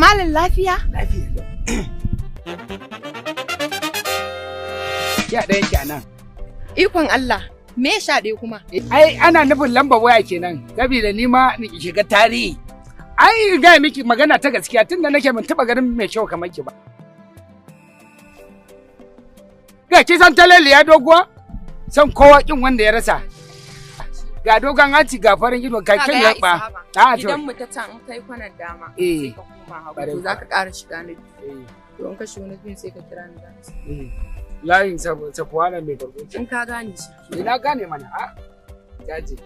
malam lafiya? Lafiya. Ya ɗaya kenan. Ikon Allah, me sha ɗaya kuma? Ai ana nufin lamba waya kenan, saboda ni ma ni shiga tarihi. Ai ga miki magana ta gaskiya tunda nake ban taba ganin mai kyau kamar ki ba. Ga ki san talaliya doguwa? San kowa kin wanda ya rasa. Ga dogon hanci ga farin ido ga kin yaba. Idan mu ta can in kai kwanan dama sai ka koma hagu to zaka ƙara shiga na biyu. To in ka shigo na biyu sai ka kira ni da ni. Layin safuwa mai barko. In ka gane shi. Ina gane mana a. Jaje.